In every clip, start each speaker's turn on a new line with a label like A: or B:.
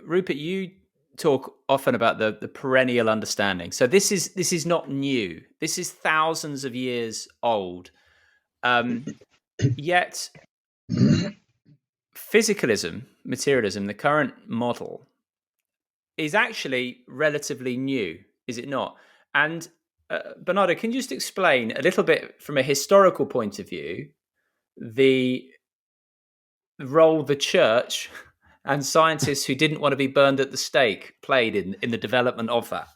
A: Rupert, you talk often about the perennial understanding. So this is not new. This is thousands of years old. Yet physicalism, materialism, the current model, is actually relatively new, is it not? And Bernardo, can you just explain a little bit from a historical point of view the role the church and scientists who didn't want to be burned at the stake played in the development of that?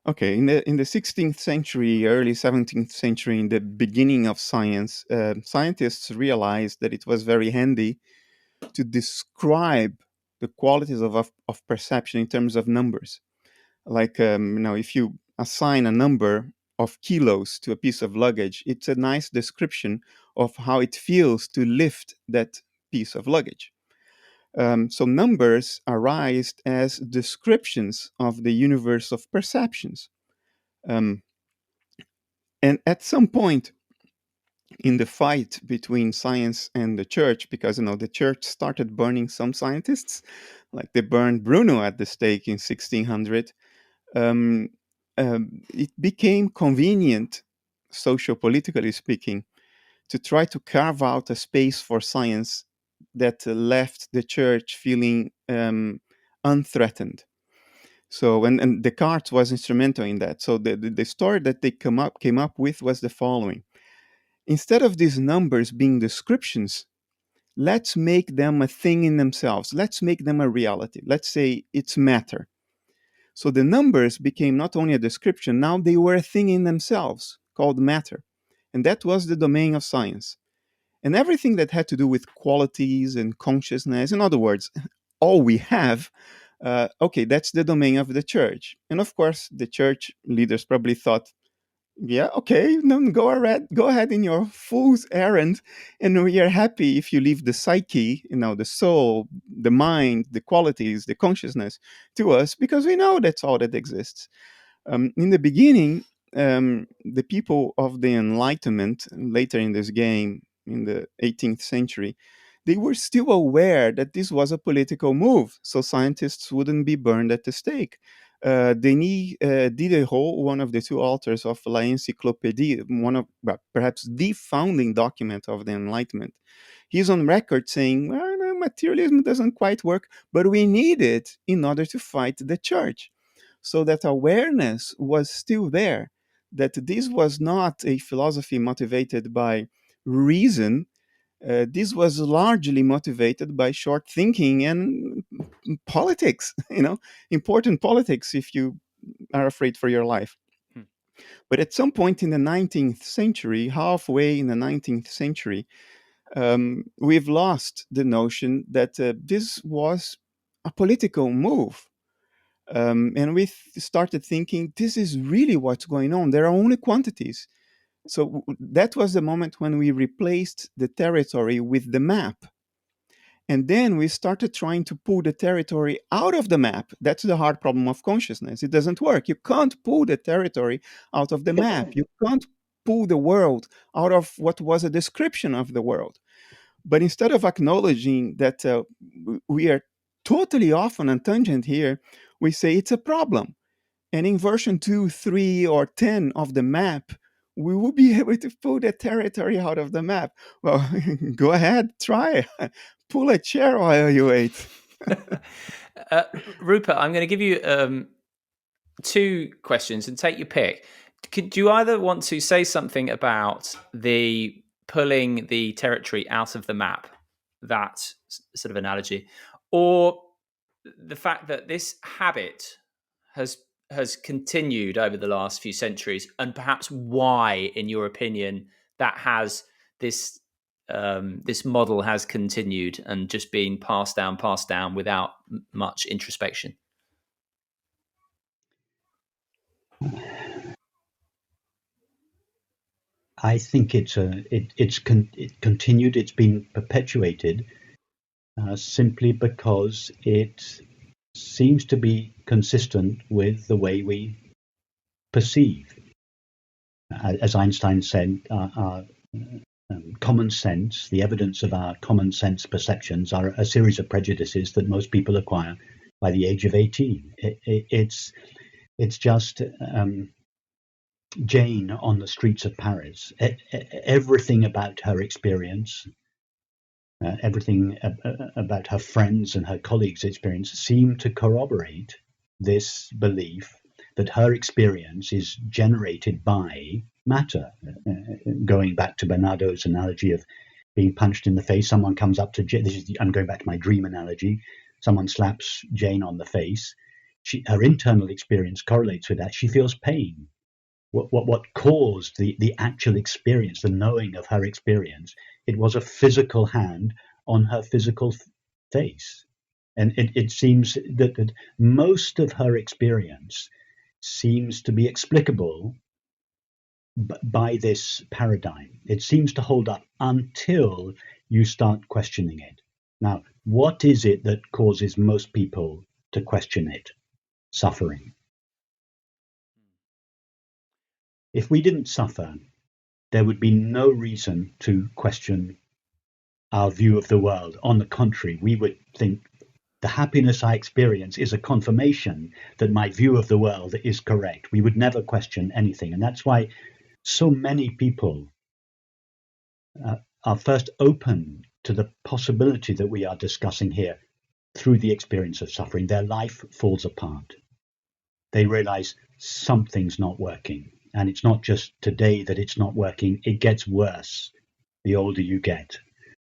B: Okay, in the 16th century, early 17th century, in the beginning of science, scientists realized that it was very handy to describe the qualities of perception in terms of numbers. Like, if you assign a number of kilos to a piece of luggage, it's a nice description of how it feels to lift that piece of luggage. So numbers arise as descriptions of the universe of perceptions. Um, and at some point in the fight between science and the church, because the church started burning some scientists, like they burned Bruno at the stake in 1600. um, it became convenient, socio-politically speaking, to try to carve out a space for science that left the church feeling unthreatened. So, and Descartes was instrumental in that. So the story that they came up with was the following: instead of these numbers being descriptions, let's make them a thing in themselves. Let's make them a reality. Let's say it's matter. So the numbers became not only a description, now they were a thing in themselves called matter. And that was the domain of science. And everything that had to do with qualities and consciousness, in other words, all we have, okay, that's the domain of the church. And of course, the church leaders probably thought, yeah, okay, no, go ahead in your fool's errand, and we are happy if you leave the psyche, the soul, the mind, the qualities, the consciousness to us, because we know that's all that exists. In the beginning, the people of the Enlightenment, later in this game, in the 18th century, they were still aware that this was a political move, so scientists wouldn't be burned at the stake. Denis Diderot, one of the two authors of La Encyclopédie, one of perhaps the founding document of the Enlightenment, he's on record saying, well, no, materialism doesn't quite work, but we need it in order to fight the church. So that awareness was still there, that this was not a philosophy motivated by reason. This was largely motivated by short thinking and politics, important politics if you are afraid for your life.
A: Hmm.
B: But at some point in the 19th century, halfway in the 19th century, we've lost the notion that this was a political move. And we started thinking, this is really what's going on. There are only quantities. So that was the moment when we replaced the territory with the map. And then we started trying to pull the territory out of the map. That's the hard problem of consciousness. It doesn't work. You can't pull the territory out of the map. You can't pull the world out of what was a description of the world. But instead of acknowledging that we are totally off on a tangent here, we say it's a problem. And in version 2, 3, or 10 of the map, we will be able to pull the territory out of the map. Well, go ahead, try. Pull a chair while you wait.
A: Rupert, I'm going to give you two questions and take your pick. Do you either want to say something about the pulling the territory out of the map, that sort of analogy, or the fact that this habit has continued over the last few centuries, and perhaps why, in your opinion, that has this this model has continued and just been passed down without much introspection?
C: I think it continued. It's been perpetuated simply because it seems to be consistent with the way we perceive. As Einstein said, common sense, the evidence of our common sense perceptions, are a series of prejudices that most people acquire by the age of 18. It's just Jane on the streets of Paris. Everything about her experience, everything about her friends and her colleagues' experience seemed to corroborate this belief that her experience is generated by matter. Going back to Bernardo's analogy of being punched in the face, someone comes up to Jane. I'm going back to my dream analogy. Someone slaps Jane on the face. Her internal experience correlates with that. She feels pain. What caused the actual experience, the knowing of her experience? It was a physical hand on her physical face. And it seems that most of her experience seems to be explicable by this paradigm. It seems to hold up until you start questioning it. Now, what is it that causes most people to question it? Suffering. If we didn't suffer, there would be no reason to question our view of the world. On the contrary, we would think the happiness I experience is a confirmation that my view of the world is correct. We would never question anything. And that's why so many people are first open to the possibility that we are discussing here through the experience of suffering. Their life falls apart. They realize something's not working. And it's not just today that it's not working. It gets worse the older you get.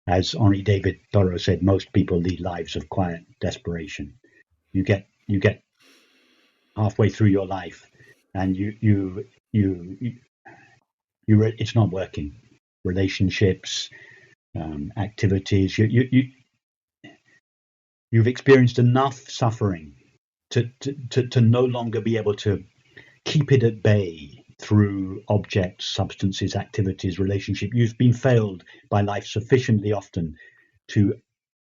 C: As Henri David Thoreau said, most people lead lives of quiet desperation. You get halfway through your life, and it's not working. Relationships, activities. You've experienced enough suffering to no longer be able to keep it at bay through objects, substances, activities, relationship. You've been failed by life sufficiently often to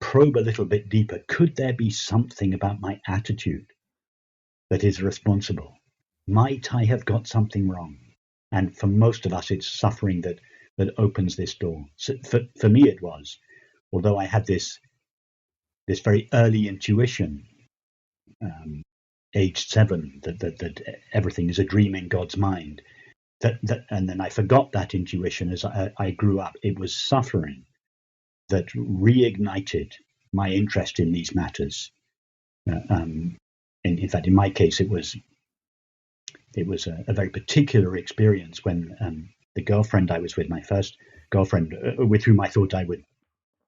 C: probe a little bit deeper. Could there be something about my attitude that is responsible? Might I have got something wrong? And for most of us, it's suffering that opens this door. So for me, it was, although I had this very early intuition, aged 7, that everything is a dream in God's mind. And then I forgot that intuition as I grew up. It was suffering that reignited my interest in these matters. In fact, in my case, it was a very particular experience when the girlfriend I was with, my first girlfriend, with whom I thought I would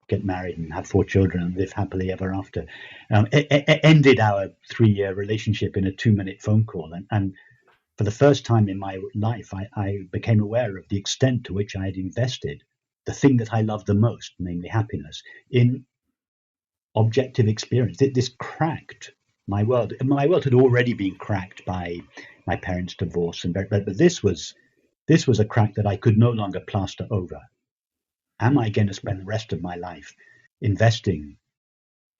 C: get married and have 4 children and live happily ever after, ended our 3-year relationship in a 2-minute phone call. And for the first time in my life, I became aware of the extent to which I had invested the thing that I loved the most, namely happiness, in objective experience. This cracked my world. My world had already been cracked by my parents' divorce, but this was a crack that I could no longer plaster over. Am I going to spend the rest of my life investing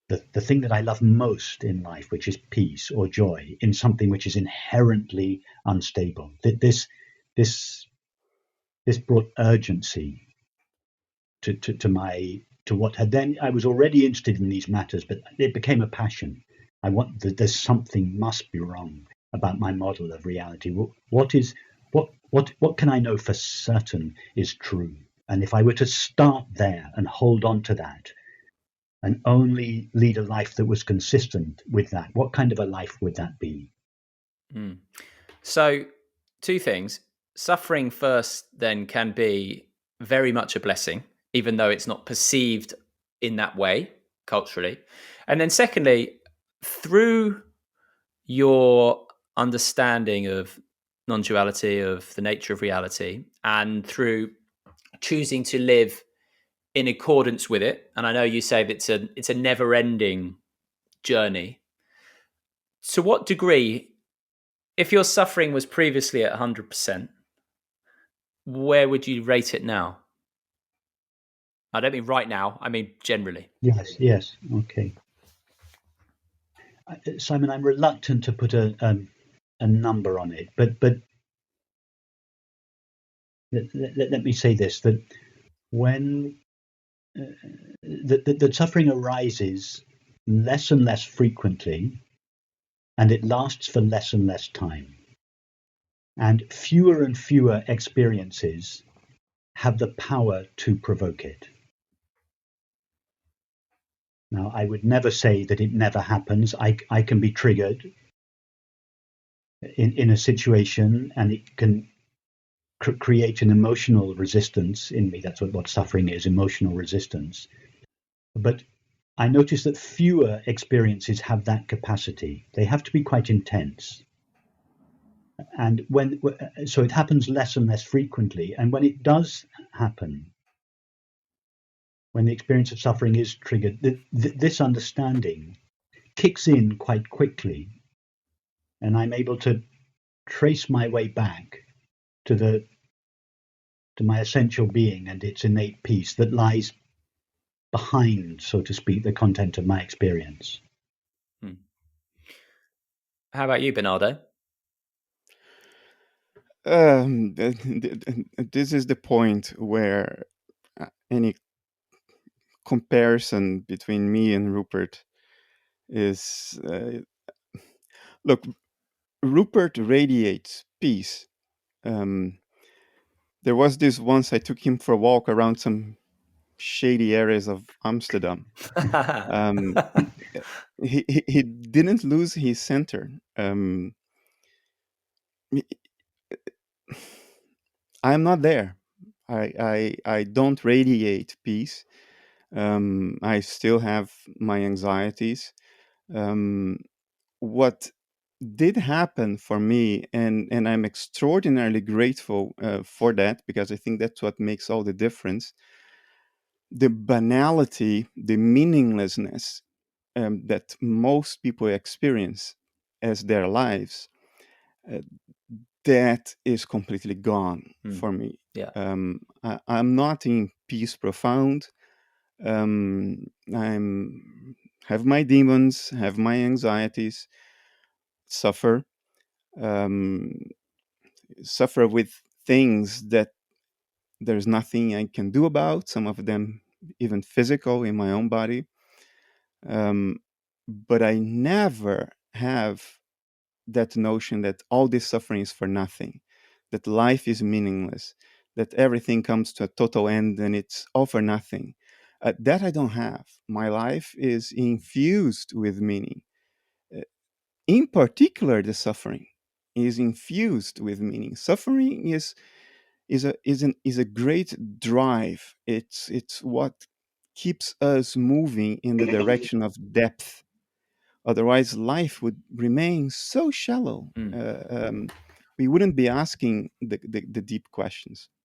C: the thing that I love most in life, which is peace or joy, in something which is inherently unstable? This brought urgency to what had then, I was already interested in these matters, but it became a passion. There's something must be wrong about my model of reality. What can I know for certain is true? And if I were to start there and hold on to that and only lead a life that was consistent with that, what kind of a life would that be?
A: So, 2 things. Suffering first then can be very much a blessing, even though it's not perceived in that way culturally. And then secondly, through your understanding of non-duality, of the nature of reality, and through choosing to live in accordance with it, and I know you say that it's a never-ending journey. To what degree, if your suffering was previously at 100%, where would you rate it now? I don't mean right now, I mean generally.
C: Yes, okay. Simon, I'm reluctant to put a number on it, but let me say this, that when the suffering arises less and less frequently, and it lasts for less and less time. And fewer experiences have the power to provoke it. Now, I would never say that it never happens. I can be triggered in a situation, and it can create an emotional resistance in me. That's what suffering is, emotional resistance. But I notice that fewer experiences have that capacity. They have to be quite intense. And so it happens less and less frequently. And when it does happen, when the experience of suffering is triggered, this understanding kicks in quite quickly. And I'm able to trace my way back to my essential being and its innate peace that lies behind, so to speak, the content of my experience.
A: How about you, Bernardo?
B: This is the point where any comparison between me and Rupert is look, Rupert radiates peace. There was this once I took him for a walk around some shady areas of Amsterdam. He didn't lose his center. I'm not there. I don't radiate peace. I still have my anxieties. What did happen for me, and I'm extraordinarily grateful for that, because I think that's what makes all the difference. The banality, the meaninglessness that most people experience as their lives, uh, that is completely gone for me.
A: Yeah.
B: I'm not in peace profound. I'm have my demons, have my anxieties, suffer, um, suffer with things that there's nothing I can do about. Some of them even physical in my own body. But I never have that notion that all this suffering is for nothing, that life is meaningless, that everything comes to a total end and it's all for nothing. That I don't have. My life is infused with meaning. Uh, In particular, the suffering is infused with meaning. Suffering is a great drive. It's what keeps us moving in the direction of depth. Otherwise, life would remain so shallow. We wouldn't be asking the deep questions.